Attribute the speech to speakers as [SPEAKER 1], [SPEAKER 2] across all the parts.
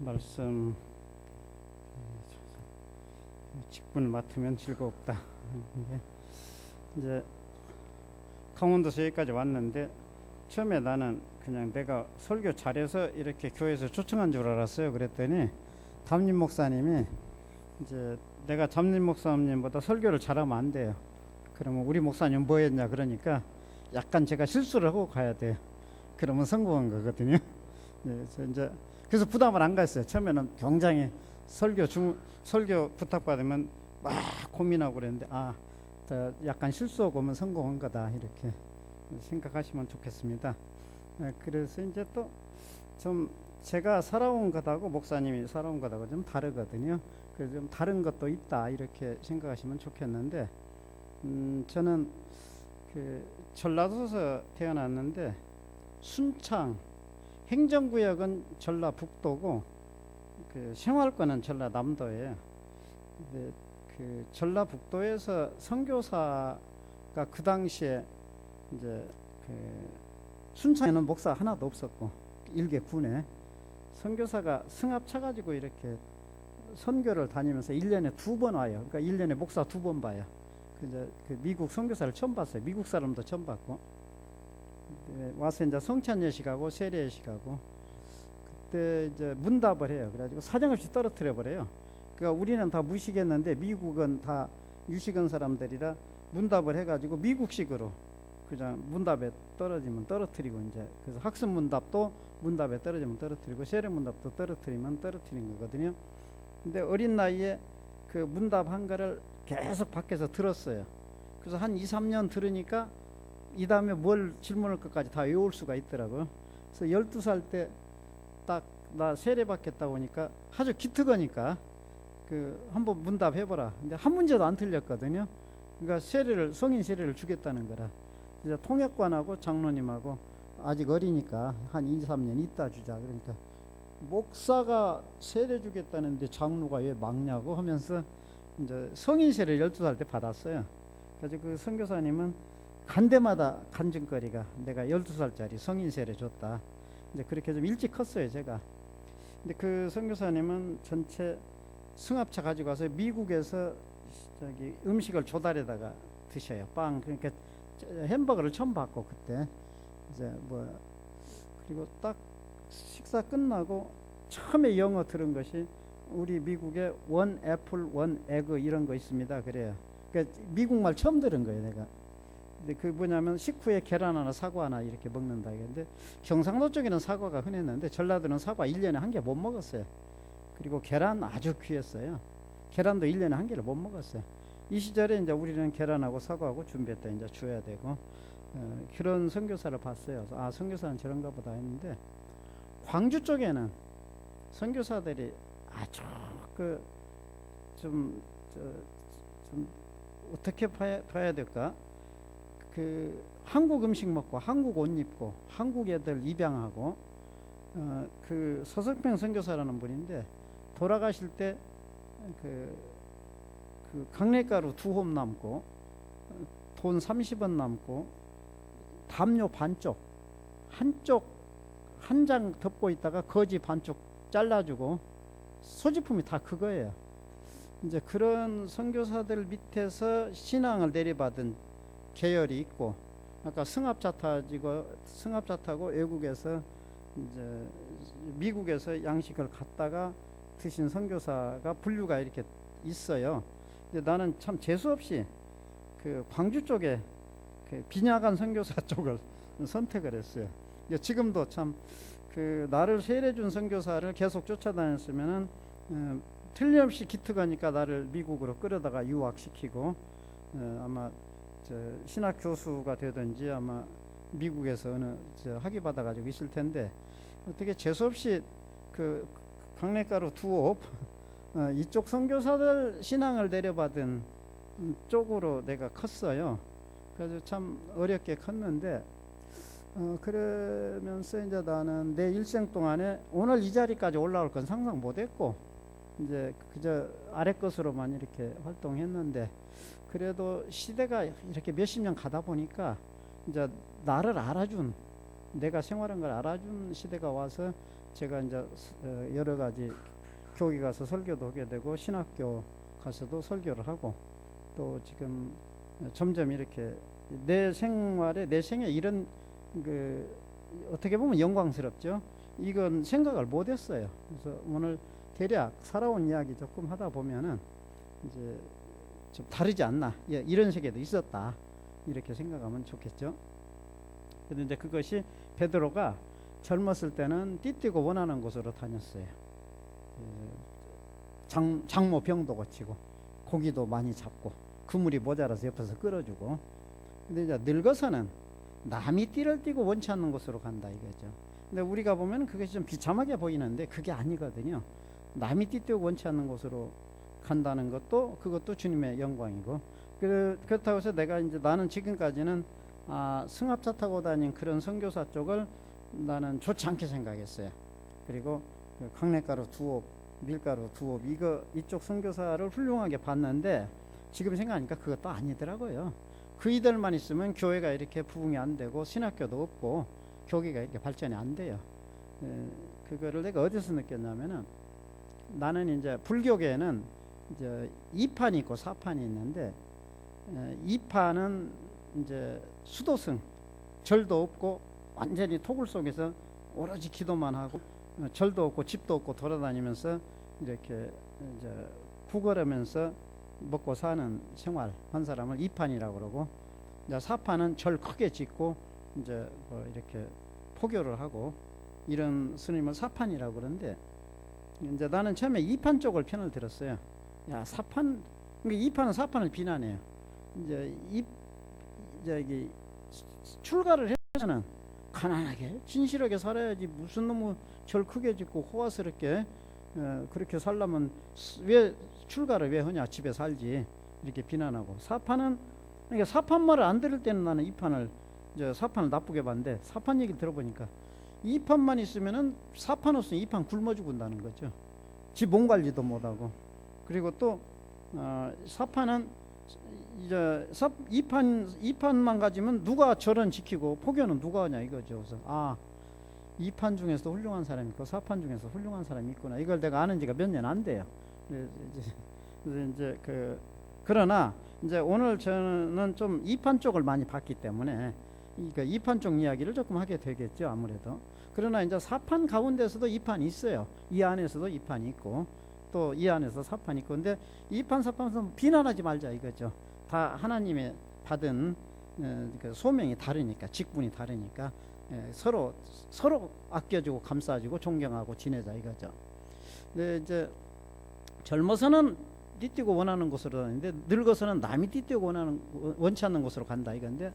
[SPEAKER 1] 말씀 직분을 맡으면 즐겁다. 이제 강원도에서 여기까지 왔는데 처음에 나는 그냥 내가 설교 잘해서 이렇게 교회에서 초청한 줄 알았어요. 그랬더니 담임 목사님이 이제 내가 담임 목사님보다 설교를 잘하면 안 돼요. 그러면 우리 목사님 뭐 했냐 그러니까 약간 제가 실수를 하고 가야 돼요. 그러면 성공한 거거든요. 그래서 부담을 안 갔어요. 처음에는 굉장히 설교 부탁받으면 막 고민하고 그랬는데 약간 실수하고 오면 성공한 거다 이렇게 생각하시면 좋겠습니다. 그래서 이제 또 좀 제가 살아온 것하고 목사님이 살아온 것하고 좀 다르거든요. 그래서 좀 다른 것도 있다 이렇게 생각하시면 좋겠는데 저는 그 전라도에서 태어났는데 순창 행정구역은 전라북도고 그 생활권은 전라남도예요. 근데 그 전라북도에서 선교사가 그 당시에 이제 그 순창에는 목사 하나도 없었고 일개 군에 선교사가 승합 차가지고 이렇게 선교를 다니면서 1년에 2번 와요. 그러니까 1년에 목사 2번 봐요. 그 미국 선교사를 처음 봤어요. 미국 사람도 처음 봤고 와서 이제 성찬 예식하고 세례 예식하고 그때 이제 문답을 해요. 그래가지고 사정없이 떨어뜨려 버려요. 그러니까 우리는 다 무식했는데 미국은 다 유식한 사람들이라 문답을 해가지고 미국식으로 그냥 문답에 떨어지면 떨어뜨리고 이제 그래서 학습 문답도 문답에 떨어지면 떨어뜨리고 세례 문답도 떨어뜨리면 떨어뜨린 거거든요. 근데 어린 나이에 그 문답 한 거를 계속 밖에서 들었어요. 그래서 한 2, 3년 들으니까 이 다음에 뭘 질문할 것까지 다 외울 수가 있더라고요. 그래서 12살 때 딱 나 세례 받겠다고 하니까 아주 기특하니까 그 한번 문답 해보라. 근데 한 문제도 안 틀렸거든요. 그러니까 성인 세례를 주겠다는 거라. 이제 통역관하고 장로님하고 아직 어리니까 한 2, 3년 있다 주자. 그러니까 목사가 세례 주겠다는데 장로가 왜 막냐고 하면서 이제 성인 세례를 12살 때 받았어요. 그래서 그 선교사님은 간 데마다 간증거리가 내가 12살짜리 성인 세례 줬다. 이제 그렇게 좀 일찍 컸어요, 제가. 근데 그 선교사님은 전체 승합차 가지고 와서 미국에서 저기 음식을 조달에다가 드셔요. 빵. 그러니까 햄버거를 처음 받고 그때 이제 그리고 딱 식사 끝나고 처음에 영어 들은 것이 우리 미국에 원 애플 원 에그 이런 거 있습니다. 그래요. 그러니까 미국말 처음 들은 거예요, 내가. 근데 그 뭐냐면 식후에 계란 하나 사과 하나 이렇게 먹는다. 근데 경상도 쪽에는 사과가 흔했는데 전라도는 사과 1년에 한 개 못 먹었어요. 그리고 계란 아주 귀했어요. 계란도 1년에 한 개를 못 먹었어요. 이 시절에 이제 우리는 계란하고 사과하고 준비했다 이제 줘야 되고 그런 선교사를 봤어요. 선교사는 저런가 보다 했는데 광주 쪽에는 선교사들이 아주 좀 어떻게 봐야 될까? 그 한국 음식 먹고 한국 옷 입고 한국 애들 입양하고 그 서석평 선교사라는 분인데 돌아가실 때 그 강냉가루 2홈 남고 돈 30원 남고 담요 반쪽 한쪽 한 장 덮고 있다가 거지 반쪽 잘라주고 소지품이 다 그거예요. 이제 그런 선교사들 밑에서 신앙을 내려받은 계열이 있고 아까 승합차 타고 외국에서 이제 미국에서 양식을 갖다가 드신 선교사가 분류가 이렇게 있어요. 근데 나는 참 재수없이 그 광주 쪽에 그 빈야간 선교사 쪽을 선택을 했어요. 지금도 참 그 나를 세례준 선교사를 계속 쫓아다녔으면은 틀림없이 기특하니까 나를 미국으로 끌어다가 유학시키고 아마 신학 교수가 되든지 아마 미국에서 어느 학위 받아가지고 있을 텐데 어떻게 재수없이 그 강냉가루 2홉 이쪽 선교사들 신앙을 내려받은 쪽으로 내가 컸어요. 그래서 참 어렵게 컸는데 그러면서 이제 나는 내 일생 동안에 오늘 이 자리까지 올라올 건 상상 못했고 이제 그저 아래 것으로만 이렇게 활동했는데 그래도 시대가 이렇게 몇십 년 가다 보니까 이제 나를 알아준 내가 생활한 걸 알아준 시대가 와서 제가 이제 여러 가지 교회 가서 설교도 하게 되고 신학교 가서도 설교를 하고 또 지금 점점 이렇게 내 생에 이런 그 어떻게 보면 영광스럽죠. 이건 생각을 못했어요. 그래서 오늘 대략 살아온 이야기 조금 하다 보면은 이제 좀 다르지 않나, 예, 이런 세계도 있었다 이렇게 생각하면 좋겠죠. 그런데 이제 그것이 베드로가 젊었을 때는 띠뛰고 원하는 곳으로 다녔어요. 장모 병도 고치고 고기도 많이 잡고 그물이 모자라서 옆에서 끌어주고. 근데 이제 늙어서는 남이 띠를 띠고 원치 않는 곳으로 간다 이거죠. 근데 우리가 보면 그것이 좀 비참하게 보이는데 그게 아니거든요. 남이 띠뛰고 원치 않는 곳으로 간다는 것도 그것도 주님의 영광이고. 그렇다고 해서 내가 이제 나는 지금까지는 승합차 타고 다닌 그런 선교사 쪽을 나는 좋지 않게 생각했어요. 그리고 강냉가루 2업, 밀가루 2업 이쪽 선교사를 훌륭하게 봤는데 지금 생각하니까 그것도 아니더라고요. 그이들만 있으면 교회가 이렇게 부흥이 안 되고 신학교도 없고 교회가 이렇게 발전이 안 돼요. 그거를 내가 어디서 느꼈냐면은 나는 이제 불교계에는 이제 2판이 있고 4판이 있는데 2판은 이제 수도승, 절도 없고 완전히 토굴 속에서 오로지 기도만 하고 절도 없고 집도 없고 돌아다니면서 이렇게 이제 구걸하면서 먹고 사는 생활 한 사람을 2판이라고 그러고, 이제 4판은 절 크게 짓고 이제 뭐 이렇게 포교를 하고 이런 스님을 4판이라고 그러는데, 이제 나는 처음에 2판 쪽을 편을 들었어요. 야, 4판, 그러니까 2판은 4판을 비난해요. 이제 저기 출가를 해서는 가난하게 진실하게 살아야지, 무슨 놈의 절 크게 짓고 호화스럽게 그렇게 살려면 왜 출가를 왜 하냐, 집에 살지, 이렇게 비난하고. 4판은, 그러니까 4판 말을 안 들을 때는 나는 2판을 이제 4판을 나쁘게 봤는데 4판 얘기 들어보니까 2판만 있으면은 4판 없으면 2판 굶어 죽는다는 거죠. 지 몸 관리도 못하고. 그리고 또 4판은 이제 2판만 가지면 누가 절은 지키고 포교는 누가 하냐 이거죠. 그래서 2판 중에서 훌륭한 사람이 있고 4판 중에서 훌륭한 사람이 있구나. 이걸 내가 아는 지가 몇 년 안 돼요. 이제 그러나 이제 오늘 저는 좀 2판 쪽을 많이 봤기 때문에 그러니까 2판 쪽 이야기를 조금 하게 되겠죠, 아무래도. 그러나 이제 4판 가운데서도 2판이 있어요. 이 안에서도 2판이 있고 또 이 안에서 4판이 있고. 근데 2판 4판에서 비난하지 말자 이거죠. 다 하나님의 받은 그 소명이 다르니까, 직분이 다르니까 서로 아껴주고 감싸주고 존경하고 지내자 이거죠. 근데 이제 젊어서는 띠뛰고 원하는 곳으로 다니는데 늙어서는 남이 띠뛰고 원치 않는 곳으로 간다 이건데,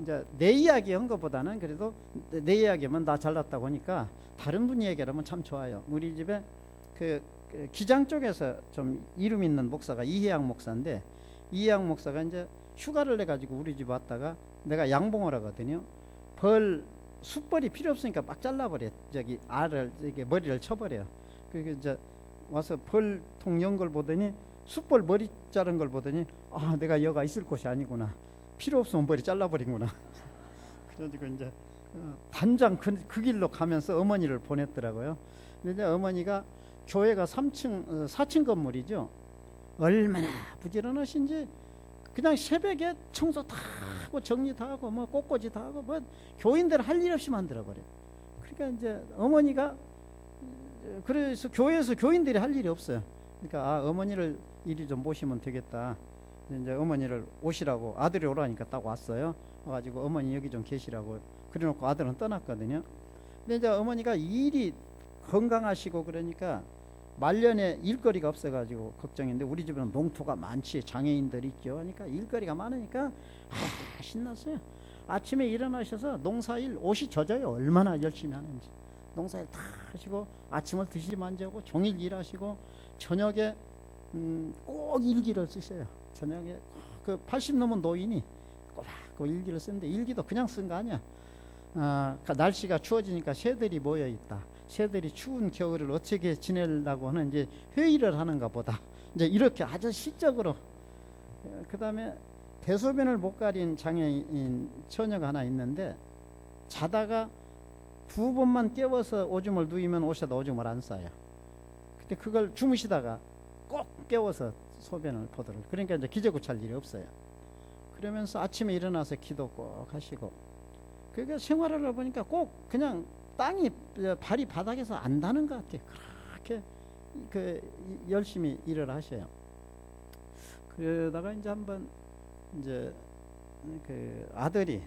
[SPEAKER 1] 이제 내 이야기 한 것보다는 그래도 내 이야기면 나 잘났다고 하니까 다른 분 이야기라면 참 좋아요. 우리 집에 그 기장 쪽에서 좀 이름 있는 목사가 이혜양 목사인데, 이혜양 목사가 이제 휴가를 내 가지고 우리 집 왔다가 내가 양봉을 하거든요. 숯벌이 필요 없으니까 막 잘라버려. 저기 알을 이렇게 머리를 쳐버려. 그리고 이제 와서 벌통 연 걸 보더니 숯벌 머리 자른 걸 보더니 내가 여가 있을 곳이 아니구나. 필요 없으면 머리 잘라버리구나. 그래가지고 이제 단장 그 길로 가면서 어머니를 보냈더라고요. 근데 이제 어머니가 교회가 4층 건물이죠. 얼마나 부지런하신지 그냥 새벽에 청소 다 하고 정리 다 하고 뭐 꽃꽂이 다 하고 뭐 교인들 할 일 없이 만들어버려. 그러니까 이제 어머니가 그래서 교회에서 교인들이 할 일이 없어요. 그러니까 어머니를 이리 좀 모시면 되겠다. 이제 어머니를 오시라고 아들이 오라니까 딱 왔어요. 와가지고 어머니 여기 좀 계시라고 그래놓고 아들은 떠났거든요. 근데 이제 어머니가 일이 건강하시고 그러니까 말년에 일거리가 없어가지고 걱정인데, 우리 집은 농토가 많지, 장애인들 있죠. 그러니까 일거리가 많으니까 신났어요. 아침에 일어나셔서 농사일 옷이 젖어요. 얼마나 열심히 하는지. 농사일 다 하시고 아침을 드시면 자고 종일 일하시고 저녁에 꼭 일기를 쓰셔요. 저녁에 그 80 넘은 노인이 꼭 일기를 쓰는데 일기도 그냥 쓴 거 아니야. 날씨가 추워지니까 새들이 모여 있다. 새들이 추운 겨울을 어떻게 지내려고 하는 이제 회의를 하는가 보다. 이제 이렇게 아주 시적으로. 그 다음에 대소변을 못 가린 장애인 처녀가 하나 있는데 자다가 두 번만 깨워서 오줌을 누이면 옷에다 오줌을 안 싸요. 근데 그걸 주무시다가 꼭 깨워서 소변을 보도록. 그러니까 이제 기저귀 찰 일이 없어요. 그러면서 아침에 일어나서 기도 꼭 하시고. 그게 생활을 해보니까 꼭 그냥 땅이 발이 바닥에서 안 닿는 것 같아요. 그렇게 그 열심히 일을 하셔요. 그러다가 이제 한번 이제 그 아들이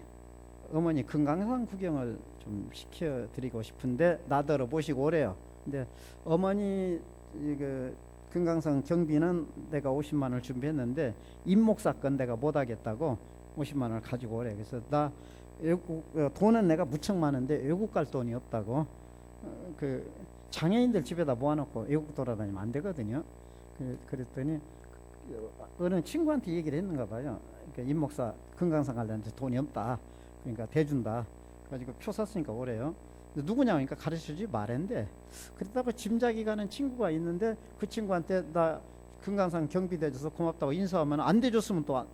[SPEAKER 1] 어머니 금강산 구경을 좀 시켜드리고 싶은데 나더러 모시고 오래요. 근데 어머니 그 금강산 경비는 내가 50만 원을 준비했는데 임목사건 내가 못하겠다고 50만 원을 가지고 오래. 그래서 나 외국 돈은 내가 무척 많은데 외국 갈 돈이 없다고. 그 장애인들 집에다 모아놓고 외국 돌아다니면 안 되거든요. 그랬더니 어느 친구한테 얘기를 했는가 봐요. 그러니까 임목사 금강산 가려는데 돈이 없다. 그러니까 대준다. 그래가지고 표 샀으니까 오래요. 누구냐 그러니까 가르쳐주지 말했는데, 그러다가 짐작이 가는 친구가 있는데 그 친구한테 나 금강산 경비 대줘서 고맙다고 인사하면 안 대줬으면 또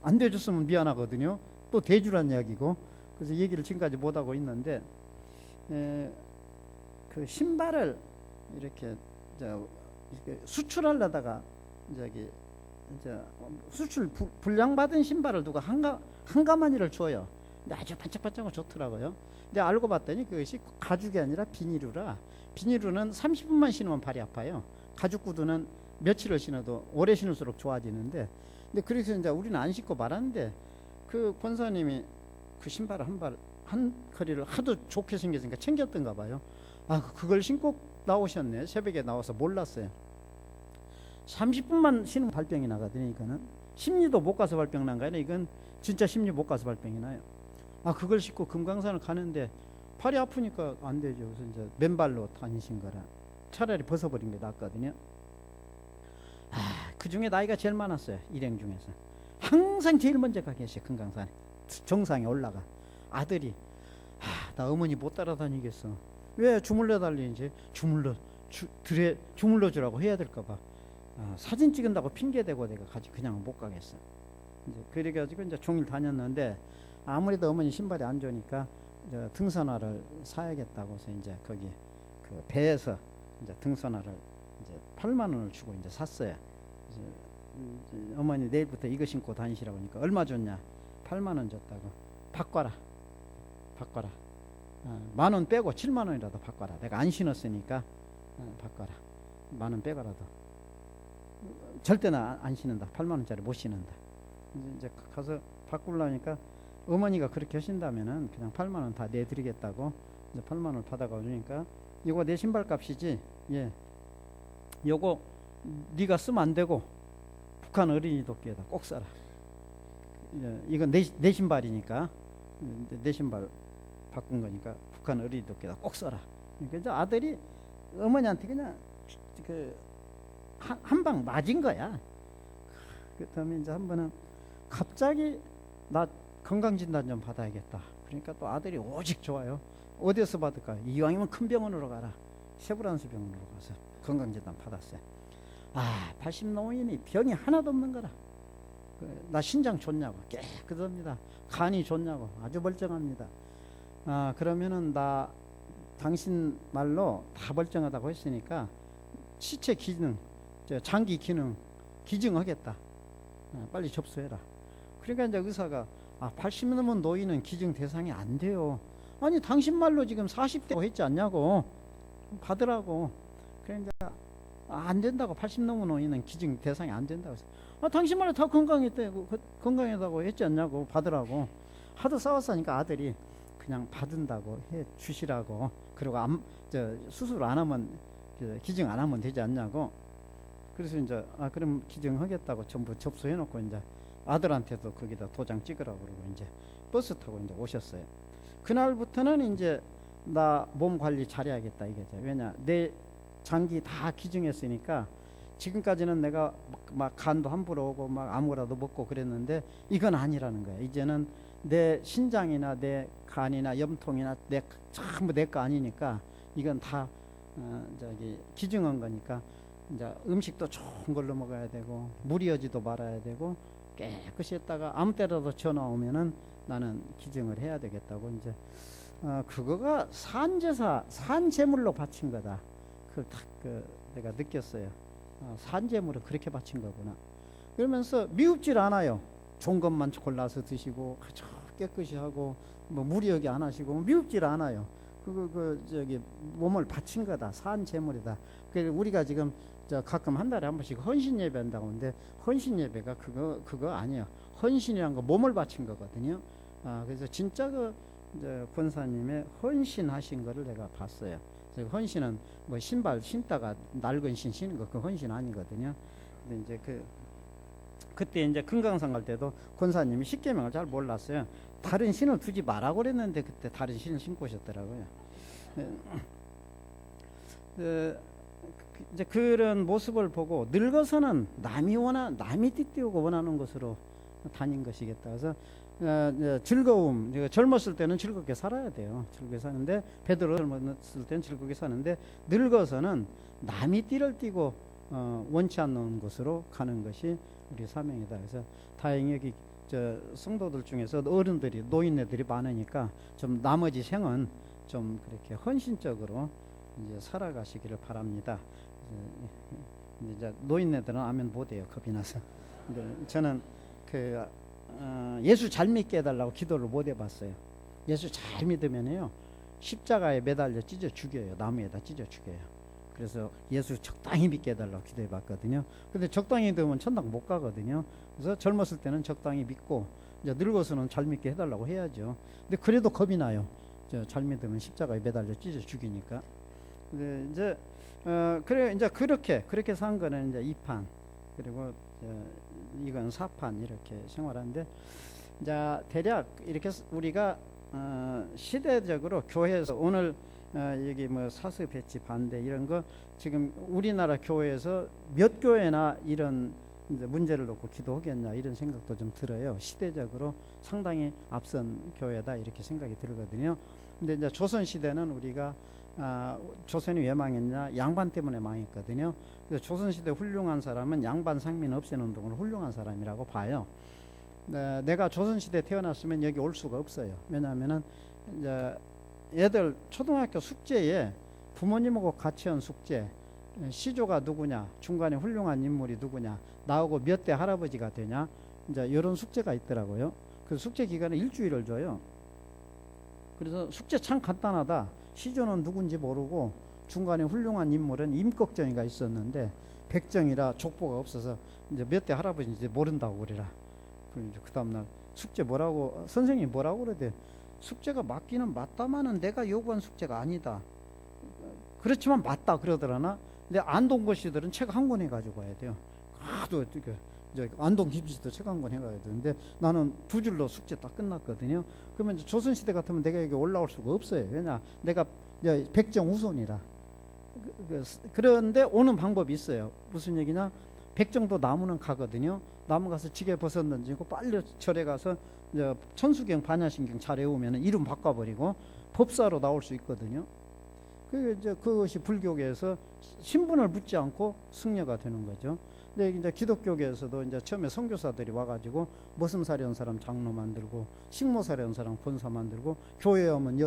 [SPEAKER 1] 안 대줬으면 미안하거든요. 또 대주란 이야기고. 그래서 얘기를 지금까지 못하고 있는데, 그 신발을 이렇게 수출하려다가 이제 수출 불량받은 신발을 누가 한 가마니를 줘요. 근데 아주 반짝반짝하고 좋더라고요. 근데 알고 봤더니 그것이 가죽이 아니라 비닐이라. 비닐은 30분만 신으면 발이 아파요. 가죽 구두는 며칠을 신어도 오래 신을수록 좋아지는데, 근데 그래서 이제 우리는 안 신고 말았는데 그 권사님이 그 신발 한 커리를 하도 좋게 생겼으니까 챙겼던가 봐요. 아, 그걸 신고 나오셨네. 새벽에 나와서 몰랐어요. 30분만 신으면 발병이 나거든요. 이거는 심리도 못 가서 발병 난 거 아니라 이건 진짜 심리 못 가서 발병이 나요. 아, 그걸 신고 금강산을 가는데 발이 아프니까 안 되죠. 그래서 이제 맨발로 다니신 거라 차라리 벗어버린 게 낫거든요. 아, 그 중에 나이가 제일 많았어요. 일행 중에서 항상 제일 먼저 가 계셔. 금강산에 정상에 올라가. 아들이 나 어머니 못 따라다니겠어. 왜? 주물러 달리는지. 주물러 주라고 해야 될까봐. 사진 찍은다고 핑계대고 내가 그냥 못 가겠어. 이제 그래가지고 이제 종일 다녔는데 아무래도 어머니 신발이 안 좋으니까 이제 등선화를 사야겠다고 해서 이제 거기 그 배에서 이제 등선화를 이제 8만 원을 주고 이제 샀어요. 이제 어머니 내일부터 이거 신고 다니시라고 하니까 얼마 줬냐? 8만 원 줬다고. 바꿔라. 10,000원 빼고 7만 원이라도 바꿔라. 내가 안 신었으니까 바꿔라. 10,000원 빼고라도. 절대는 안 신는다. 8만 원짜리 못 신는다. 이제 가서 바꾸려니까 어머니가 그렇게 하신다면은 그냥 8만 원 다 내드리겠다고 이제 8만 원을 받아가 주니까, 이거 내 신발 값이지. 예. 요거 네가 쓰면 안 되고 북한 어린이 도끼에다 꼭 써라. 예, 이건 내 신발이니까, 내 신발 바꾼 거니까 북한 어린이 도끼에다 꼭 써라. 그러니까 이제 아들이 어머니한테 그냥 그 한 방 맞은 거야. 그다음에 이제 한 번은 갑자기 나 건강진단 좀 받아야겠다. 그러니까 또 아들이 오직 좋아요. 어디서 받을까? 이왕이면 큰 병원으로 가라. 세브란스 병원으로 가서 건강진단 받았어요. 80 노인이 병이 하나도 없는 거라. 나 신장 좋냐고. 깨끗합니다. 간이 좋냐고. 아주 멀쩡합니다. 그러면은 나 당신 말로 다 멀쩡하다고 했으니까 시체 기능, 장기 기능 기증하겠다. 빨리 접수해라. 그러니까 이제 의사가 80 넘은 노인은 기증 대상이 안 돼요. 아니 당신 말로 지금 40대고 했지 않냐고. 받으라고. 그러니까 안 된다고. 80 넘은 노인은 기증 대상이 안 된다고. 당신 말로 다 건강하다고 했지 않냐고. 받으라고. 하도 싸웠으니까 아들이 그냥 받은다고 해 주시라고. 그리고 수술 안 하면 기증 안 하면 되지 않냐고. 그래서 이제 그럼 기증하겠다고 전부 접수해 놓고 이제 아들한테도 거기다 도장 찍으라고 그러고 이제 버스 타고 이제 오셨어요. 그날부터는 이제 나 몸 관리 잘해야겠다 이거죠. 왜냐, 내 장기 다 기증했으니까 지금까지는 내가 막 간도 함부로 오고 막 아무거라도 먹고 그랬는데 이건 아니라는 거야. 이제는 내 신장이나 내 간이나 염통이나 전부 내 거 아니니까 이건 다 기증한 거니까 이제 음식도 좋은 걸로 먹어야 되고 무리하지도 말아야 되고 깨끗이 했다가 아무 때라도 전화 오면은 나는 기증을 해야 되겠다고 이제 그거가 산제사, 산제물로 바친 거다. 그 내가 느꼈어요. 산제물을 그렇게 바친 거구나. 그러면서 미흡질 않아요. 좋은 것만 골라서 드시고 아주 깨끗이 하고 뭐 무리하게 안 하시고 미흡질 않아요. 저기 몸을 바친 거다. 산제물이다. 그래서 우리가 지금 가끔 한 달에 한 번씩 헌신 예배 한다고 하는데 헌신 예배가 그거 아니에요. 헌신이란 거 몸을 바친 거거든요. 그래서 진짜 권사님의 헌신하신 거를 내가 봤어요. 헌신은 뭐 신발 신다가 낡은 신 신는 거 그 헌신 아니거든요. 근데 이제 그때 이제 금강산 갈 때도 권사님이 십계명을 잘 몰랐어요. 다른 신을 두지 말라고 그랬는데 그때 다른 신을 신고 오셨더라고요. 이제 그런 모습을 보고 늙어서는 남이 띠띠우고 원하는 것으로 다닌 것이겠다. 그래서 즐거움, 젊었을 때는 즐겁게 살아야 돼요. 즐겁게 사는데 베드로 젊었을 때는 즐겁게 사는데 늙어서는 남이 띠를 띠고 원치 않는 곳으로 가는 것이 우리 사명이다. 그래서 다행히 여기 성도들 중에서 어른들이 노인네들이 많으니까 좀 나머지 생은 좀 그렇게 헌신적으로 이제 살아가시기를 바랍니다. 이제 노인네들은 아멘 못해요. 겁이 나서. 근데 저는 예수 잘 믿게 해달라고 기도를 못 해봤어요. 예수 잘 믿으면요 십자가에 매달려 찢어 죽여요. 나무에다 찢어 죽여요. 그래서 예수 적당히 믿게 해달라고 기도해봤거든요. 근데 적당히 믿으면 천당 못 가거든요. 그래서 젊었을 때는 적당히 믿고 이제 늙어서는 잘 믿게 해달라고 해야죠. 근데 그래도 겁이 나요. 잘 믿으면 십자가에 매달려 찢어 죽이니까. 근데 이제 그래 이제 그렇게 산 거는 이제 2판 그리고 이건 4판 이렇게 생활하는데 이제 대략 이렇게 우리가 시대적으로 교회에서 오늘 여기 뭐 사스 배치 반대 이런 거 지금 우리나라 교회에서 몇 교회나 이런 이제 문제를 놓고 기도하겠냐 이런 생각도 좀 들어요. 시대적으로 상당히 앞선 교회다 이렇게 생각이 들거든요. 근데 이제 조선 시대는 우리가 조선이 왜 망했냐? 양반 때문에 망했거든요. 그래서 조선시대 훌륭한 사람은 양반 상민 없애는 운동을 훌륭한 사람이라고 봐요. 내가 조선시대 태어났으면 여기 올 수가 없어요. 왜냐하면은 이제 애들 초등학교 숙제에 부모님하고 같이 한 숙제, 시조가 누구냐, 중간에 훌륭한 인물이 누구냐, 나하고 몇 대 할아버지가 되냐, 이제 이런 숙제가 있더라고요. 그 숙제 기간에 일주일을 줘요. 그래서 숙제 참 간단하다. 시조는 누군지 모르고 중간에 훌륭한 인물은 임꺽정이가 있었는데 백정이라 족보가 없어서 이제 몇 대 할아버지인지 모른다고 그래라. 그 다음날 숙제 뭐라고 선생님이 뭐라고 그러대. 숙제가 맞기는 맞다마는 내가 요구한 숙제가 아니다. 그렇지만 맞다 그러더라나. 근데 안동고시들은 책 한 권 해가지고 와야 돼요. 하도 안동 김씨도 책 한 권 해가야 되는데 나는 2줄로 숙제 딱 끝났거든요. 그러면 이제 조선시대 같으면 내가 여기 올라올 수가 없어요. 왜냐 내가 백정 후손이라. 그런데 오는 방법이 있어요. 무슨 얘기냐? 백정도 나무는 가거든요. 나무 가서 지게 벗어 던지고 빨리 절에 가서 천수경 반야신경 잘 외우면 이름 바꿔버리고 법사로 나올 수 있거든요. 그것이 불교계에서 신분을 묻지 않고 승려가 되는 거죠. 근데 이제 기독교계에서도 이제 처음에 선교사들이 와가지고 머슴살이 한 사람 장로 만들고 식모살이 한 사람 권사 만들고 교회 오면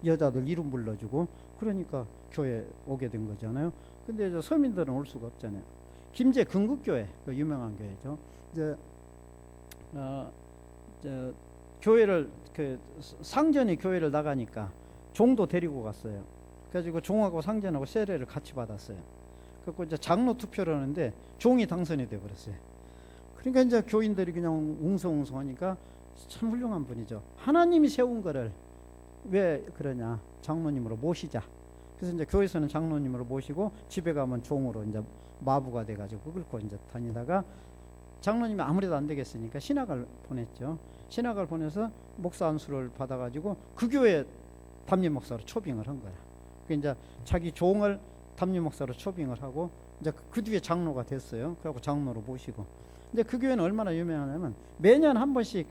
[SPEAKER 1] 여자들 이름 불러주고 그러니까 교회 오게 된 거잖아요. 근데 이제 서민들은 올 수가 없잖아요. 김제 근국교회 그 유명한 교회죠. 이제 교회를 상전이 교회를 나가니까 종도 데리고 갔어요. 그래가지고 종하고 상전하고 세례를 같이 받았어요. 그래서 이제 장로 투표를 하는데 종이 당선이 돼 버렸어요. 그러니까 이제 교인들이 그냥 웅성웅성하니까 참 훌륭한 분이죠. 하나님이 세운 거를 왜 그러냐? 장로님으로 모시자. 그래서 이제 교회에서는 장로님으로 모시고 집에 가면 종으로 이제 마부가 돼가지고 끌고 이제 다니다가 장로님이 아무래도 안 되겠으니까 신학을 보냈죠. 신학을 보내서 목사 안수를 받아가지고 그 교회 담임 목사로 초빙을 한 거야. 그 이제 자기 종을 담임 목사로 초빙을 하고 이제 그 뒤에 장로가 됐어요. 그래갖고 장로로 모시고. 근데 그 교회는 얼마나 유명하냐면 매년 한 번씩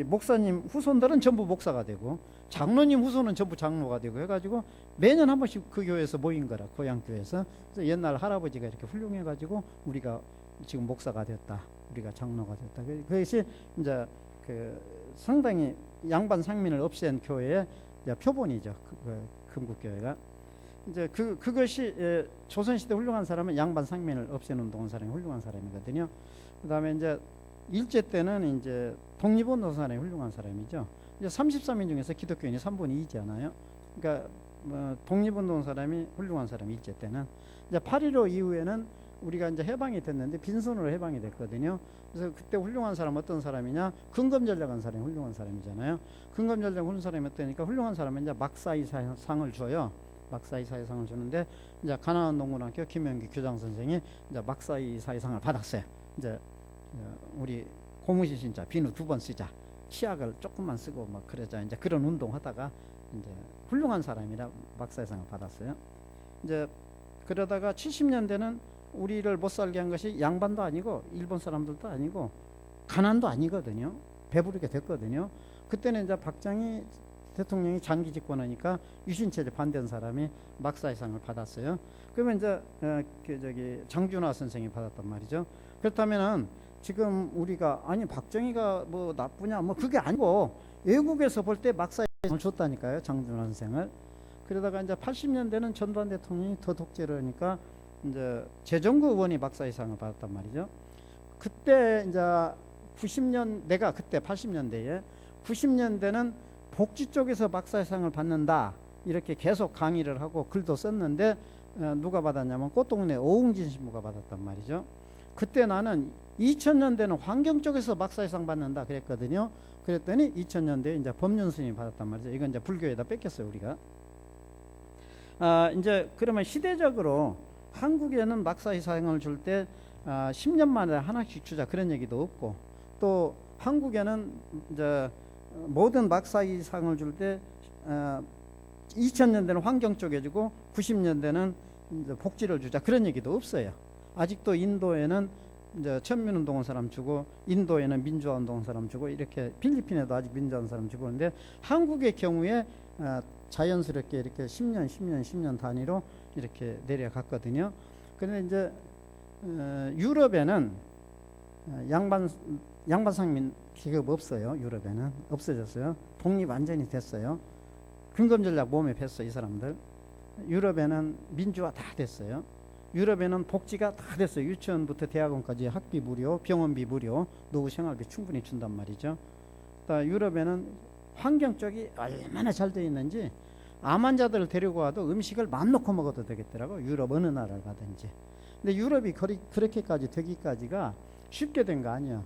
[SPEAKER 1] 목사님 후손들은 전부 목사가 되고 장로님 후손은 전부 장로가 되고 해가지고 매년 한 번씩 그 교회에서 모인 거라. 고향 교회에서. 그래서 옛날 할아버지가 이렇게 훌륭해가지고 우리가 지금 목사가 됐다. 우리가 장로가 됐다. 그것이 이제 상당히 양반 상민을 없앤 교회의 이제 표본이죠. 금국교회가. 이제 그것이 조선시대 훌륭한 사람은 양반 상민을 없애는 운동한 사람이 훌륭한 사람이거든요. 그다음에 이제 일제 때는 이제 독립운동 사람이 훌륭한 사람이죠. 이제 33인 중에서 기독교인이 3분의 2잖아요. 그러니까 독립운동 사람이 훌륭한 사람이 일제 때는. 이제 8.15 이후에는 우리가 이제 해방이 됐는데 빈손으로 해방이 됐거든요. 그래서 그때 훌륭한 사람 어떤 사람이냐? 근검전략한 사람이 훌륭한 사람이잖아요. 근검전략 훌륭한 사람이 어떠니까 훌륭한 사람은 이제 막사이 상을 줘요. 막사이 사회상을 주는데 이제 가나안농군학교 김영기 교장 선생이 이제 막사이 사회상을 받았어요. 이제 우리 고무신 신자 비누 2번 쓰자, 치약을 조금만 쓰고 막 그러자, 이제 그런 운동하다가 이제 훌륭한 사람이라 막사회상을 받았어요. 이제 그러다가 70년대는 우리를 못 살게 한 것이 양반도 아니고 일본 사람들도 아니고 가난도 아니거든요. 배부르게 됐거든요. 그때는 이제 박정희 대통령이 장기 집권하니까 유신체제 반대한 사람이 막사회상을 받았어요. 그러면 이제 장준하 선생이 받았단 말이죠. 그렇다면은 지금 우리가 아니 박정희가 뭐 나쁘냐 뭐 그게 아니고 외국에서 볼 때 막사회상을 줬다니까요. 장준하 선생을. 그러다가 이제 80년대는 전두환 대통령이 더 독재를 하니까 이제 재정구 의원이 막사회상을 받았단 말이죠. 그때 이제 90년 내가 그때 80년대에 90년대는 복지 쪽에서 막사회상을 받는다 이렇게 계속 강의를 하고 글도 썼는데 누가 받았냐면 꽃동네 오웅진 신부가 받았단 말이죠. 그때 나는 2000년대는 환경 쪽에서 막사회상 받는다 그랬거든요. 그랬더니 2000년대에 이제 법륜 스님이 받았단 말이죠. 이건 이제 불교에다 뺏겼어요 우리가. 이제 그러면 시대적으로 한국에는 막사회상을 줄 때 10년 만에 하나씩 주자 그런 얘기도 없고, 또 한국에는 이제 모든 막사회상을 줄 때 2000년대는 환경 쪽에 주고 90년대는 이제 복지를 주자 그런 얘기도 없어요. 아직도 인도에는 이제 천민운동한 사람 주고, 인도에는 민주화운동한 사람 주고, 이렇게 필리핀에도 아직 민주화한 사람 주고, 그런데 한국의 경우에 자연스럽게 이렇게 10년 단위로 이렇게 내려갔거든요. 그런데 이제 유럽에는 양반 상민 계급 없어요. 유럽에는 없어졌어요. 독립 완전히 됐어요. 근검전략 몸에 뱄어 이 사람들. 유럽에는 민주화 다 됐어요. 유럽에는 복지가 다 됐어요. 유치원부터 대학원까지 학비 무료, 병원비 무료, 노후 생활비 충분히 준단 말이죠. 유럽에는 환경 쪽이 얼마나 잘 되어 있는지 암 환자들을 데리고 와도 음식을 맘 놓고 먹어도 되겠더라고. 유럽 어느 나라를 가든지. 근데 유럽이 그렇게까지 되기까지가 쉽게 된 거 아니에요.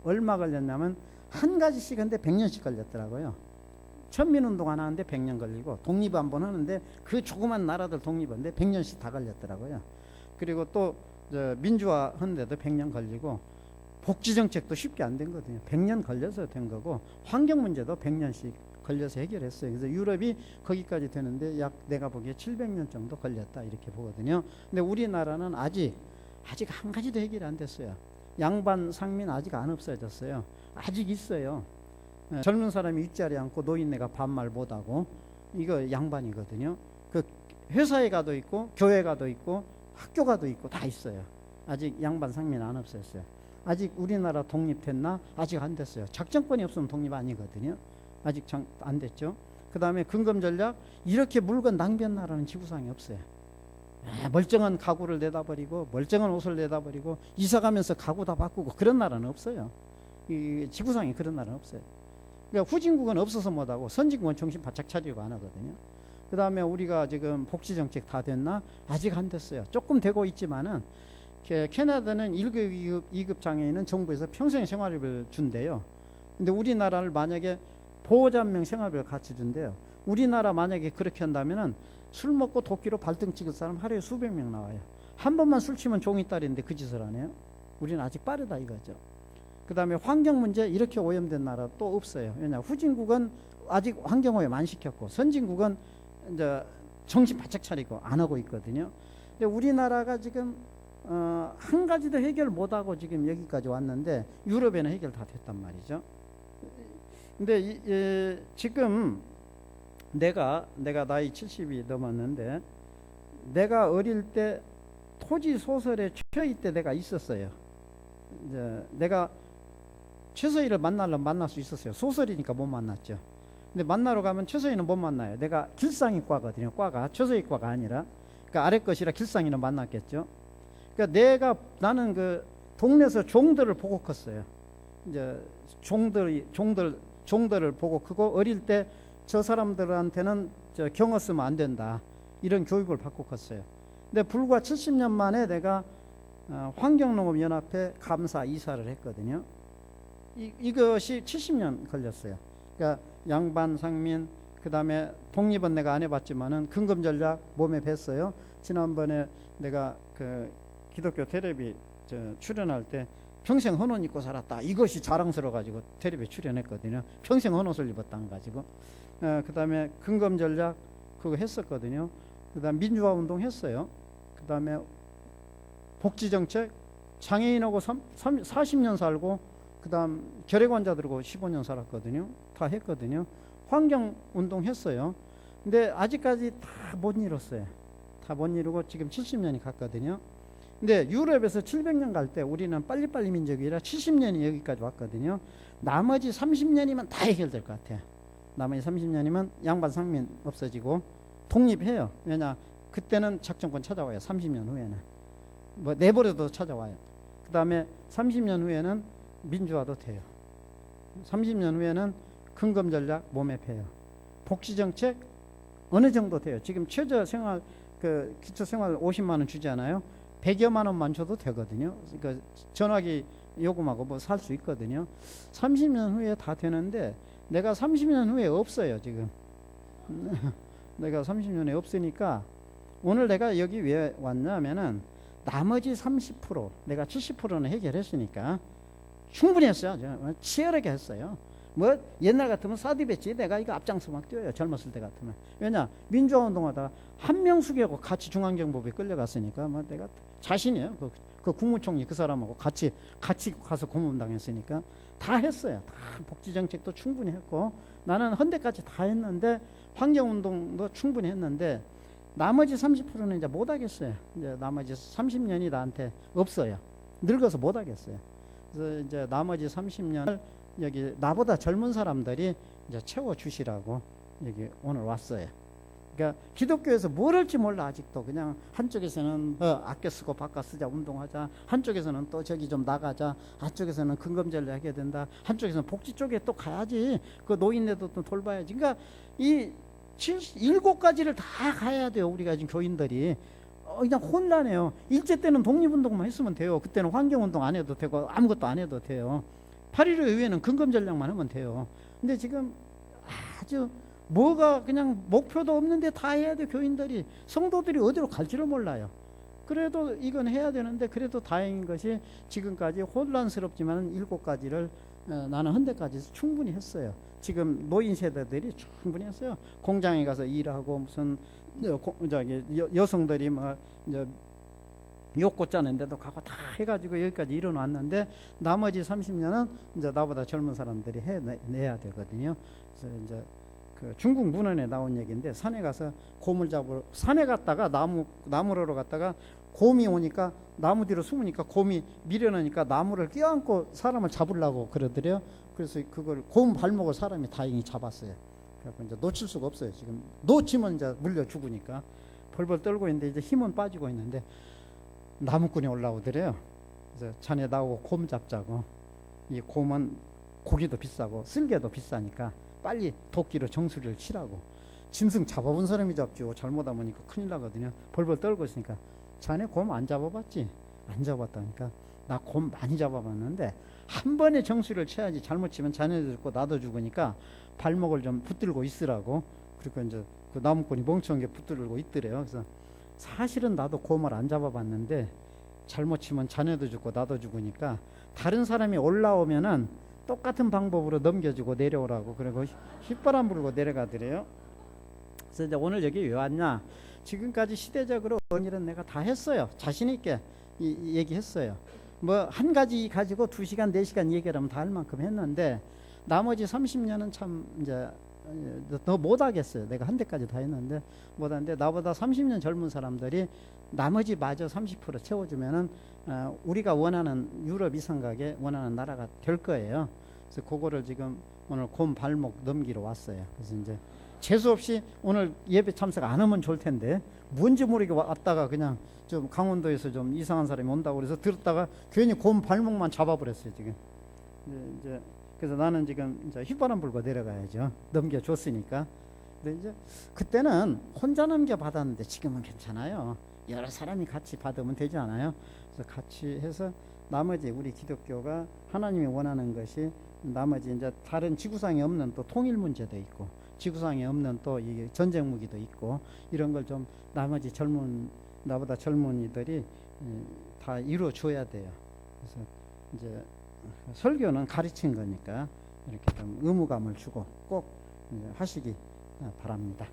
[SPEAKER 1] 얼마 걸렸냐면 한 가지씩 근데 100년씩 걸렸더라고요. 천민운동 하나 하는데 100년 걸리고, 독립 한 번 하는데 그 조그만 나라들 독립하는데 100년씩 다 걸렸더라고요. 그리고 또 민주화 하는데도 100년 걸리고, 복지정책도 쉽게 안 된 거거든요. 100년 걸려서 된 거고, 환경 문제도 100년씩 걸려서 해결했어요. 그래서 유럽이 거기까지 되는데 약 내가 보기에 700년 정도 걸렸다 이렇게 보거든요. 근데 우리나라는 아직 한 가지도 해결이 안 됐어요. 양반 상민 아직 안 없어졌어요. 아직 있어요. 젊은 사람이 윗자리에 앉고 노인네가 반말 못하고, 이거 양반이거든요. 그 회사에 가도 있고 교회 가도 있고 학교 가도 있고 다 있어요. 아직 양반 상민 안 없었어요. 아직 우리나라 독립됐나? 아직 안 됐어요. 작전권이 없으면 독립 아니거든요. 아직 안 됐죠. 그 다음에 근검전략, 이렇게 물건 낭비한 나라는 지구상에 없어요. 멀쩡한 가구를 내다버리고 멀쩡한 옷을 내다버리고 이사가면서 가구 다 바꾸고 그런 나라는 없어요. 이 지구상에 그런 나라는 없어요. 그러니까 후진국은 없어서 못하고 선진국은 정신 바짝 차리고 안 하거든요. 그 다음에 우리가 지금 복지정책 다 됐나? 아직 안 됐어요. 조금 되고 있지만은, 캐나다는 1급, 2급 장애인은 정부에서 평생 생활비를 준대요. 근데 우리나라를 만약에 보호자 한 명 생활비를 같이 준대요. 우리나라 만약에 그렇게 한다면은 술 먹고 도끼로 발등 찍을 사람 하루에 수백 명 나와요. 한 번만 술 치면 종이 딸인데 그 짓을 안 해요. 우리는 아직 빠르다 이거죠. 그 다음에 환경 문제, 이렇게 오염된 나라 또 없어요. 왜냐, 후진국은 아직 환경 오염 안 시켰고, 선진국은 이제 정신 바짝 차리고 안 하고 있거든요. 근데 우리나라가 지금 한 가지도 해결 못하고 지금 여기까지 왔는데, 유럽에는 해결 다 됐단 말이죠. 근데 지금 내가 나이 70이 넘었는데, 내가 어릴 때 토지 소설에 처해 때 내가 있었어요. 이제 내가 최서희를 만나려면 만날 수 있었어요. 소설이니까 못 만났죠. 근데 만나러 가면 최서희는 못 만나요. 내가 길상이과거든요. 과가 최서희과가 아니라. 그러니까 아래 것이라 길상이는 만났겠죠. 그러니까 나는 그 동네에서 종들을 보고 컸어요. 이제 종들을 보고 크고, 어릴 때 저 사람들한테는 경어 쓰면 안 된다, 이런 교육을 받고 컸어요. 근데 불과 70년 만에 내가 환경농업연합회 감사 이사를 했거든요. 이것이 70년 걸렸어요. 그러니까 양반, 상민, 그 다음에 독립은 내가 안 해봤지만은 근검전략 몸에 뱄어요. 지난번에 내가 그 기독교 텔레비 출연할 때 평생 헌옷 입고 살았다, 이것이 자랑스러워 가지고 텔레비에 출연했거든요. 평생 헌옷을 입었다는 가지고. 그 다음에 근검전략 그거 했었거든요. 그 다음 민주화 운동 했어요. 그 다음에 복지정책, 장애인하고 40년 살고, 그 다음 결핵환자들하고 15년 살았거든요. 다 했거든요. 환경운동 했어요. 근데 아직까지 다 못 이뤘어요. 다 못 이루고 지금 70년이 갔거든요. 근데 유럽에서 700년 갈 때 우리는 빨리빨리 민족이라 70년이 여기까지 왔거든요. 나머지 30년이면 다 해결될 것 같아요. 나머지 30년이면 양반 상민 없어지고 독립해요. 왜냐, 그때는 작정권 찾아와요. 30년 후에는 뭐 내버려도 찾아와요. 그 다음에 30년 후에는 민주화도 돼요. 30년 후에는 근검전략 몸에 배요. 복지정책 어느 정도 돼요. 지금 최저생활 그 기초생활 50만 원 주잖아요. 100여만 원만 줘도 되거든요. 그러니까 전화기 요금하고 뭐 살 수 있거든요. 30년 후에 다 되는데 내가 30년 후에 없어요, 지금. 내가 30년에 없으니까 오늘 내가 여기 왜 왔냐면은 나머지 30%, 내가 70%는 해결했으니까 충분히 했어요. 치열하게 했어요. 뭐 옛날 같으면 사디배치 내가 이거 앞장서 막 뛰어요. 젊었을 때 같으면. 왜냐, 민주화 운동하다가 한명숙이하고 같이 중앙정보부에 끌려갔으니까 뭐 내가 자신이에요. 그 국무총리 그 사람하고 같이 가서 고문당했으니까 다 했어요. 다 복지정책도 충분히 했고, 나는 헌데까지 다 했는데, 환경운동도 충분히 했는데, 나머지 30%는 이제 못 하겠어요. 이제 나머지 30년이 나한테 없어요. 늙어서 못 하겠어요. 그래서 이제 나머지 30년을 여기 나보다 젊은 사람들이 이제 채워주시라고 여기 오늘 왔어요. 그러니까 기독교에서 뭘 할지 몰라. 아직도 그냥 한쪽에서는 아껴 쓰고 바꿔 쓰자, 운동하자, 한쪽에서는 또 저기 좀 나가자, 한쪽에서는 근검전략 해야 된다, 한쪽에서는 복지 쪽에 또 가야지, 그 노인네도 또 돌봐야지. 그러니까 이 7가지를 다 가야 돼요. 우리가 지금 교인들이 그냥 혼란해요. 일제 때는 독립운동만 했으면 돼요. 그때는 환경운동 안 해도 되고 아무것도 안 해도 돼요. 8.15 이후에는 근검전략만 하면 돼요. 근데 지금 아주 뭐가 그냥 목표도 없는데 다 해야 돼. 교인들이, 성도들이 어디로 갈지를 몰라요. 그래도 이건 해야 되는데, 그래도 다행인 것이 지금까지 혼란스럽지만 7가지를 나는 헌데까지 충분히 했어요. 지금 노인 세대들이 충분히 했어요. 공장에 가서 일하고 무슨 여성들이 뭐 욕고 짜는데도 가고 다 해가지고 여기까지 일어났는데, 나머지 30년은 이제 나보다 젊은 사람들이 해내야 되거든요. 그래서 이제 그 중국 문헌에 나온 얘기인데, 산에 가서 곰을 잡으러, 산에 갔다가 나무러러 갔다가 곰이 오니까 나무 뒤로 숨으니까 곰이 미련하니까 나무를 껴안고 사람을 잡으려고 그러더래요. 그래서 그걸 곰 발목을 사람이 다행히 잡았어요. 그래서 이제 놓칠 수가 없어요. 지금 놓치면 이제 물려 죽으니까 벌벌 떨고 있는데 이제 힘은 빠지고 있는데 나무꾼이 올라오더래요. 그래서 자네 나오고 곰 잡자고. 이 곰은 고기도 비싸고 쓸개도 비싸니까 빨리 도끼로 정수리를 치라고. 짐승 잡아본 사람이 잡죠. 잘못하면 이거 큰일 나거든요. 벌벌 떨고 있으니까, 자네 곰 안 잡아봤지? 안 잡았다니까. 나 곰 많이 잡아봤는데 한 번에 정수리를 쳐야지, 잘못 치면 자네도 죽고 나도 죽으니까 발목을 좀 붙들고 있으라고. 그리고 이제 그 나무꾼이 멍청한 게 붙들고 있더래요. 그래서 사실은 나도 곰을 안 잡아봤는데 잘못 치면 자네도 죽고 나도 죽으니까 다른 사람이 올라오면은 똑같은 방법으로 넘겨주고 내려오라고. 그리고 휘바람 불고 내려가더래요. 그래서 이제 오늘 여기 왜 왔냐? 지금까지 시대적으로 그런 일은 내가 다 했어요. 자신 있게 얘기했어요. 뭐 한 가지 가지고 2시간 4시간 얘기하면 다 할 만큼 했는데, 나머지 30년은 참 이제 더 못하겠어요. 내가 한 대까지 다 했는데 못하는데 나보다 30년 젊은 사람들이 나머지 마저 30% 채워주면은 우리가 원하는 유럽 이상가게 원하는 나라가 될 거예요. 그래서 그거를 지금 오늘 곰 발목 넘기러 왔어요. 그래서 이제 재수 없이 오늘 예배 참석 안 하면 좋을 텐데 뭔지 모르게 왔다가 그냥 좀 강원도에서 좀 이상한 사람이 온다고 그래서 들었다가 괜히 곰 발목만 잡아버렸어요 지금. 이제 그래서 나는 지금 이제 휘바람 불고 내려가야죠. 넘겨줬으니까. 근데 이제 그때는 혼자 넘겨 받았는데 지금은 괜찮아요. 여러 사람이 같이 받으면 되지 않아요? 그래서 같이 해서 나머지 우리 기독교가 하나님이 원하는 것이 나머지 이제 다른 지구상에 없는 또 통일 문제도 있고 지구상에 없는 또 이 전쟁 무기도 있고 이런 걸 좀 나머지 나보다 젊은이들이 다 이루어 줘야 돼요. 그래서 이제 설교는 가르친 거니까 이렇게 좀 의무감을 주고 꼭 하시기 바랍니다.